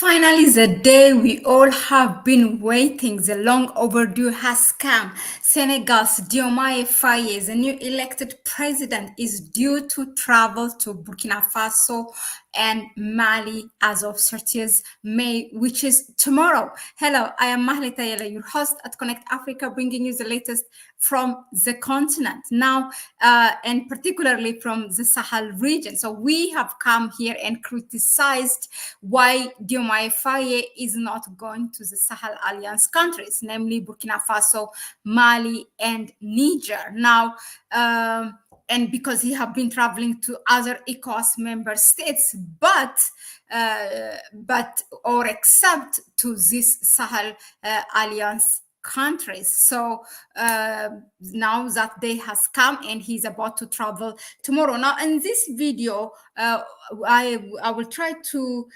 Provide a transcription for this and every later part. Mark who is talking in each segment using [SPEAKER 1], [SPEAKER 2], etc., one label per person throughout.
[SPEAKER 1] Finally, the day we all have been waiting, the long overdue has come. Senegal's Diomay Faye, the new elected president, is due to travel to Burkina Faso and Mali as of 30th May, which is tomorrow. Hello, I am Mahlet, your host at Connect Africa, bringing you the latest from the continent now, and particularly from the Sahel region. So we have come here and criticized why Diomay Faye is not going to the Sahel Alliance countries, namely Burkina Faso, Mali, and Niger. Now, and because he have been traveling to other ECOWAS member states, but or except to this Sahel Alliance countries. So now that day has come and he's about to travel tomorrow. Now in this video, I will try to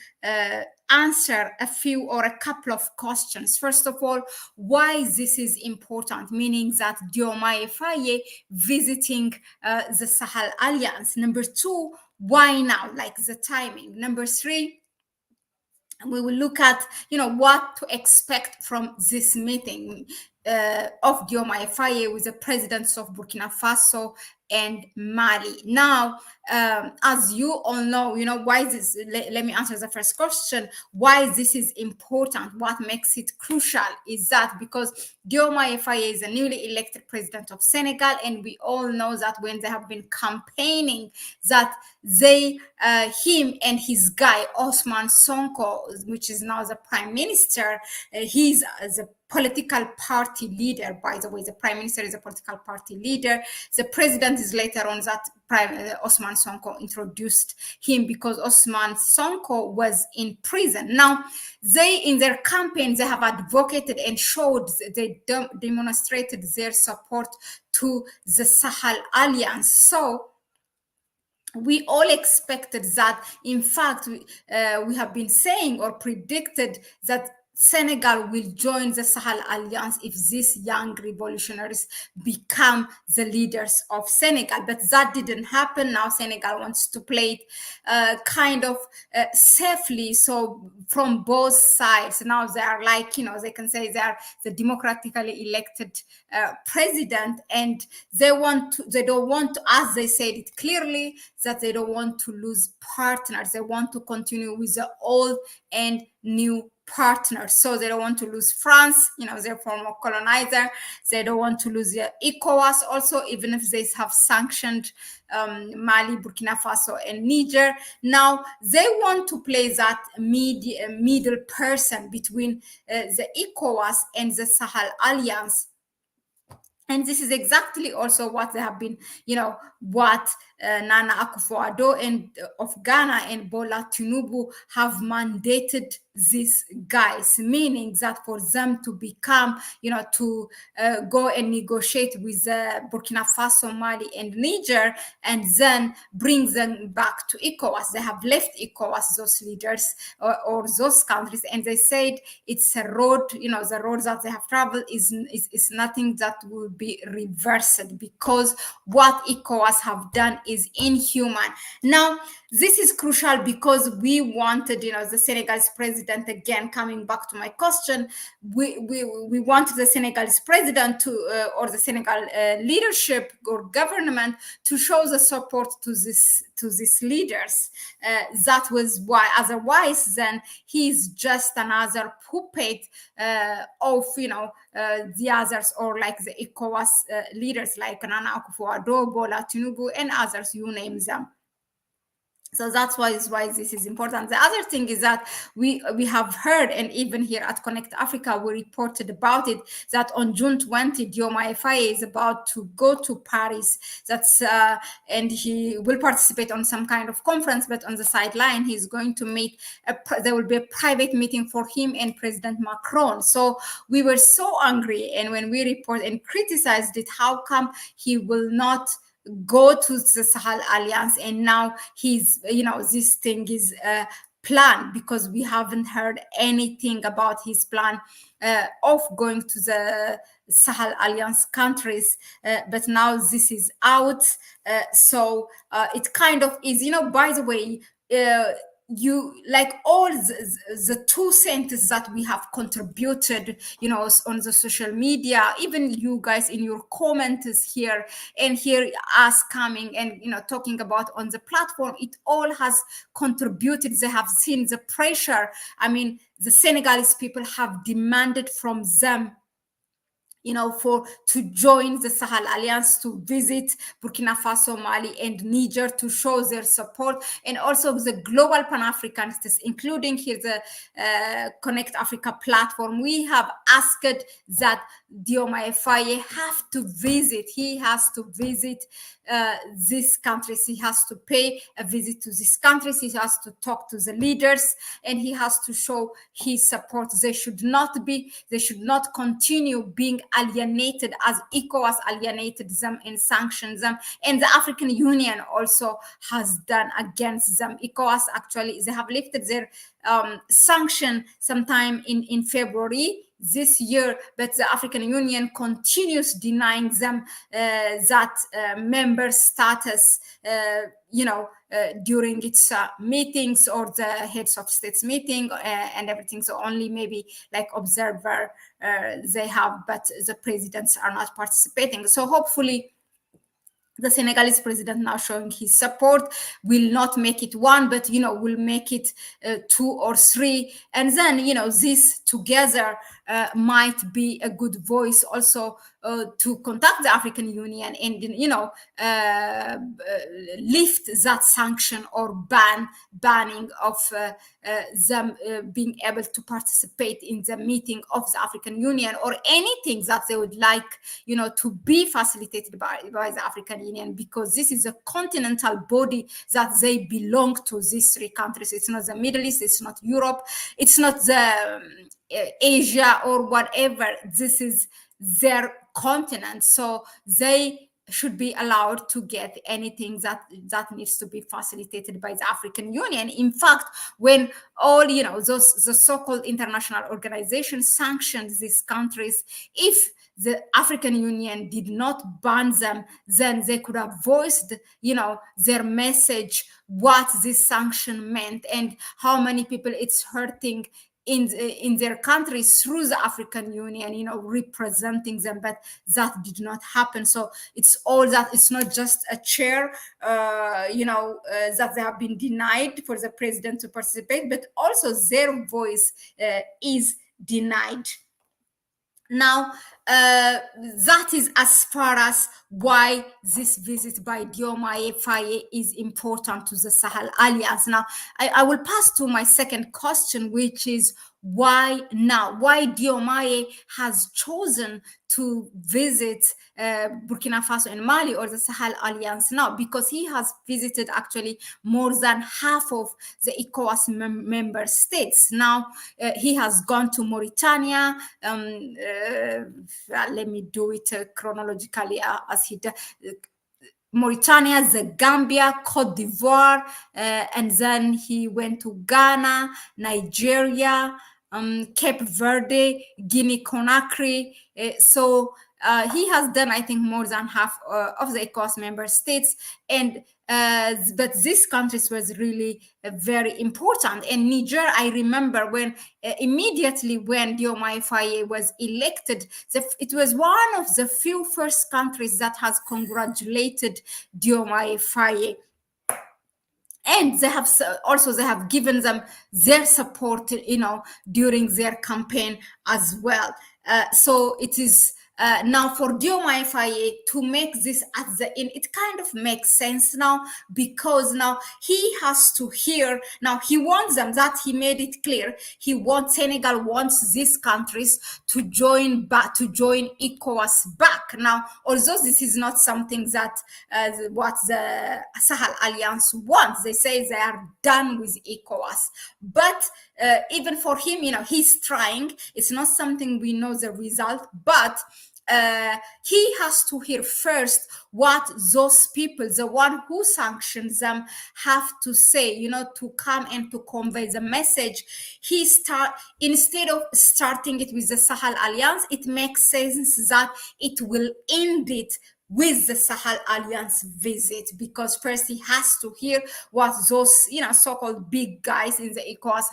[SPEAKER 1] answer a few or a couple of questions. First of all, why this is important, meaning that Diomaye Faye visiting the Sahel Alliance. Number two, why now, like the timing. Number three, we will look at, what to expect from this meeting of Diomaye Faye with the presidents of Burkina Faso and Mali. Now, as you all know, why this, let me answer the first question, why this is important, what makes it crucial is that because Diomaye Faye is a newly elected president of Senegal, and we all know that when they have been campaigning that him and his guy, Osman Sonko, which is now the prime minister, he's the political party leader. By the way, the prime minister is a political party leader. The president is later on that Osman Sonko introduced him because Osman Sonko was in prison. Now, in their campaign, they have advocated and showed, they demonstrated their support to the Sahel Alliance. So we all expected that, in fact, we have been saying or predicted that Senegal will join the Sahel Alliance if these young revolutionaries become the leaders of Senegal. But that didn't happen. Now Senegal wants to play it kind of safely. So from both sides, now they are like, they can say they are the democratically elected president, and they don't want to, as they said it clearly, that they don't want to lose partners. They want to continue with the old and new partners. So they don't want to lose France, their former colonizer. They don't want to lose their ECOWAS also, even if they have sanctioned Mali, Burkina Faso, and Niger. Now they want to play that middle person between the ECOWAS and the Sahel Alliance. And this is exactly also what they have been, what Nana Akufo-Addo of Ghana and Bola Tinubu have mandated these guys, meaning that for them to become, to go and negotiate with Burkina Faso, Mali, and Niger, and then bring them back to ECOWAS. They have left ECOWAS, those leaders or those countries, and they said it's a road, the road that they have traveled is nothing that will be reversed, because what ECOWAS have done is inhuman. Now, this is crucial because we wanted, the Senegalese president, again, coming back to my question, we wanted the Senegalese president to, or the Senegal leadership or government to show the support to these leaders. That was why, otherwise, then he's just another puppet of, the others, or like the ECOWAS leaders like Nana Akufo-Addo, Bola Tinubu, and others, you name them. So that's why this is important. The other thing is that we have heard, and even here at Connect Africa, we reported about it, that on June 20, Diomaye Faye is about to go to Paris. That's and he will participate on some kind of conference, but on the sideline, he's going to meet. There will be a private meeting for him and President Macron. So we were so angry, and when we report and criticized it, how come he will not go to the Sahel Alliance, and now he's, this thing is planned, because we haven't heard anything about his plan of going to the Sahel Alliance countries, but now this is out. So it kind of is, by the way, you like all the 2 cents that we have contributed, on the social media, even you guys in your comments here, and here us coming and talking about on the platform, it all has contributed. They have seen the pressure. I mean, the Senegalese people have demanded from them, for to join the Sahel Alliance, to visit Burkina Faso, Mali, and Niger, to show their support, and also the global Pan-Africanists, including here the Connect Africa platform. We have asked that Diomay Faye have to visit. He has to visit these countries. He has to pay a visit to these countries. He has to talk to the leaders, and he has to show his support. They should not continue being alienated as ECOWAS alienated them and sanctioned them, and the African Union also has done against them. ECOWAS, actually, they have lifted their sanction sometime in February this year, but the African Union continues denying them that member status, during its meetings, or the heads of states meeting and everything. So only maybe like observer they have, but the presidents are not participating. So hopefully the Senegalese president, now showing his support, will not make it one, but will make it 2 or 3, and then this together might be a good voice also to contact the African Union and lift that sanction or banning of them being able to participate in the meeting of the African Union, or anything that they would like to be facilitated by the African Union, because this is a continental body that they belong to, these 3 countries. It's not the Middle East, it's not Europe, it's not the Asia or whatever. This is their continent, so they should be allowed to get anything that needs to be facilitated by the African Union. In fact, when all those the so-called international organizations sanctioned these countries, if the African Union did not ban them, then they could have voiced their message, what this sanction meant and how many people it's hurting in their countries through the African Union, representing them, but that did not happen. So it's all that. It's not just a chair, that they have been denied for the president to participate, but also their voice is denied. Now, that is as far as why this visit by Diomaye Faye is important to the Sahel Alliance. Now, I will pass to my second question, which is why now? Why Diomaye has chosen to visit Burkina Faso and Mali, or the Sahel Alliance now? Because he has visited actually more than half of the ECOWAS member states. Now, he has gone to Mauritania. Let me do it chronologically as he does. Mauritania, the Gambia, Cote d'Ivoire, and then he went to Ghana, Nigeria, Cape Verde, Guinea Conakry. So he has done, I think, more than half of the ECOWAS member states, and but these countries was really very important. And Niger, I remember when immediately when Diomaye Faye was elected, it was one of the few first countries that has congratulated Diomaye Faye. And they have given them their support, during their campaign as well. So it is now for Diomaye Faye to make this at the end. It kind of makes sense now, because now he has to hear. Now he wants them. That he made it clear. Senegal wants these countries to join ECOWAS back. Now, although this is not something that what the Sahel Alliance wants, they say they are done with ECOWAS. But even for him, he's trying. It's not something we know the result, but he has to hear first what those people, the one who sanctions them, have to say, to come and to convey the message. Instead of starting it with the Sahel Alliance, it makes sense that it will end it with the Sahel Alliance visit, because first he has to hear what those, so-called big guys in the ECOWAS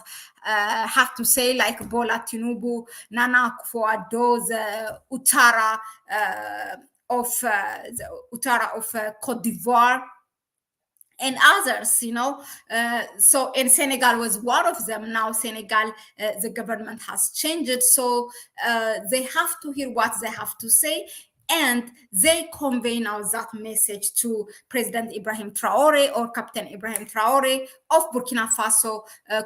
[SPEAKER 1] have to say, like Bola Tinubu, Nana Akufo-Addo, the Ouattara of Cote d'Ivoire, and others, so in Senegal was one of them. Now Senegal, the government has changed, so they have to hear what they have to say, and they convey now that message to President Ibrahim Traore, or Captain Ibrahim Traore of Burkina Faso,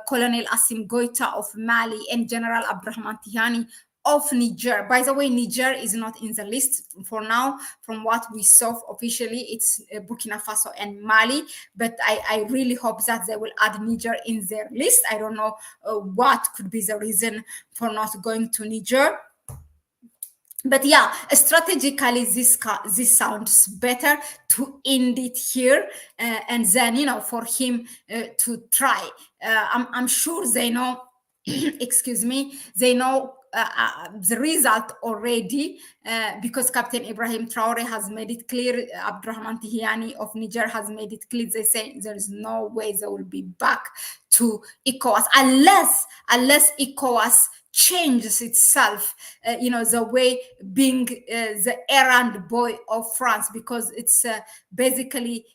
[SPEAKER 1] Colonel Assimi Goïta of Mali, and General Abdurrahman Tihani of Niger. By the way, Niger is not in the list for now. From what we saw officially, it's Burkina Faso and Mali, but I really hope that they will add Niger in their list. I don't know what could be the reason for not going to Niger. But yeah, strategically, this sounds better to end it here, and then, for him to try. I'm sure they know, excuse me, they know the result already, because Captain Ibrahim Traore has made it clear. Abdurrahman Tihani of Niger has made it clear. They say there is no way they will be back to ECOWAS unless ECOWAS changes itself, the way being the errand boy of France, because it's basically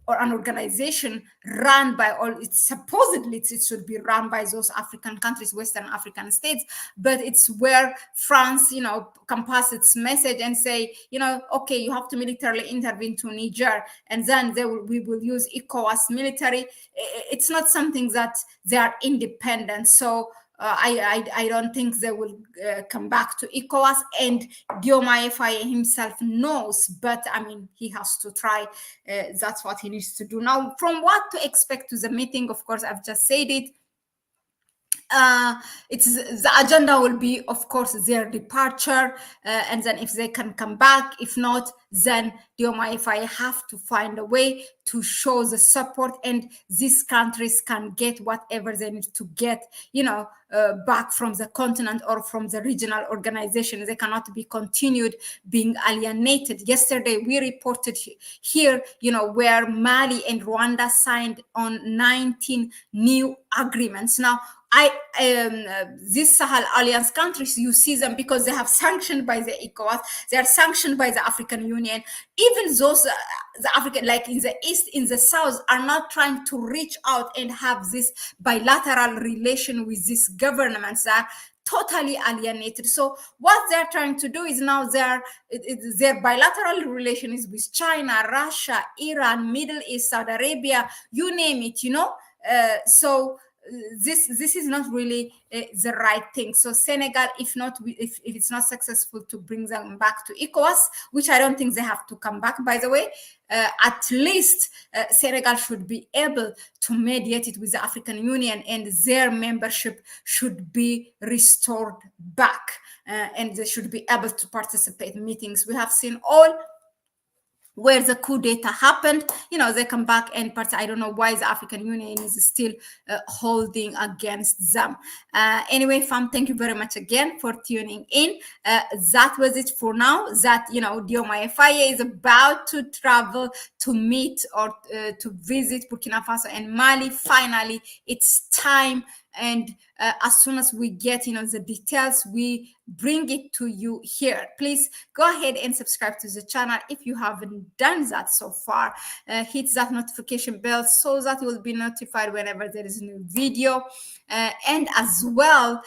[SPEAKER 1] or an organization run by all, it's supposedly it should be run by those African countries, Western African states, but it's where France, can pass its message and say, okay, you have to militarily intervene to Niger, and then we will use ECOWAS military. It's not something that they are independent. So I don't think they will come back to ECOWAS, and Diomay Faye himself knows, but I mean, he has to try. That's what he needs to do. Now, from what to expect to the meeting, of course, I've just said it. It's the agenda will be, of course, their departure, and then if they can come back. If not, then Diomay Faye have to find a way to show the support, and these countries can get whatever they need to get, back from the continent or from the regional organization. They cannot be continued being alienated. Yesterday, we reported here, where Mali and Rwanda signed on 19 new agreements. Now, these Sahel Alliance countries, you see them because they have sanctioned by the ECOWAS, they are sanctioned by the African Union. Even those, the African, like in the East, in the South, are not trying to reach out and have this bilateral relation with these governments that are totally alienated. So what they're trying to do is now their bilateral relation is with China, Russia, Iran, Middle East, Saudi Arabia, you name it, so this is not really the right thing. So Senegal, if it's not successful to bring them back to ECOWAS, which I don't think they have to come back, by the way, at least Senegal should be able to mediate it with the African Union, and their membership should be restored back, and they should be able to participate in meetings. We have seen all where the coup d'etat happened, they come back and I don't know why the African Union is still holding against them. Anyway, fam, thank you very much again for tuning in. That was it for now. That, Diomay Faye is about to travel to meet or to visit Burkina Faso and Mali. Finally, it's time. And as soon as we get, the details, we bring it to you here. Please go ahead and subscribe to the channel if you haven't done that so far. Hit that notification bell so that you will be notified whenever there is a new video. And as well,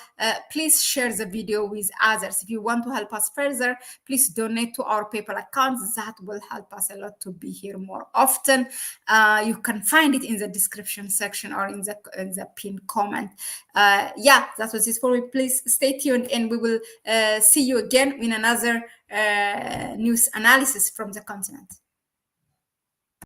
[SPEAKER 1] please share the video with others. If you want to help us further, please donate to our PayPal account. That will help us a lot to be here more often. You can find it in the description section or in the pinned comment. Yeah, that was it for me. Please stay tuned, and we will see you again in another news analysis from the continent.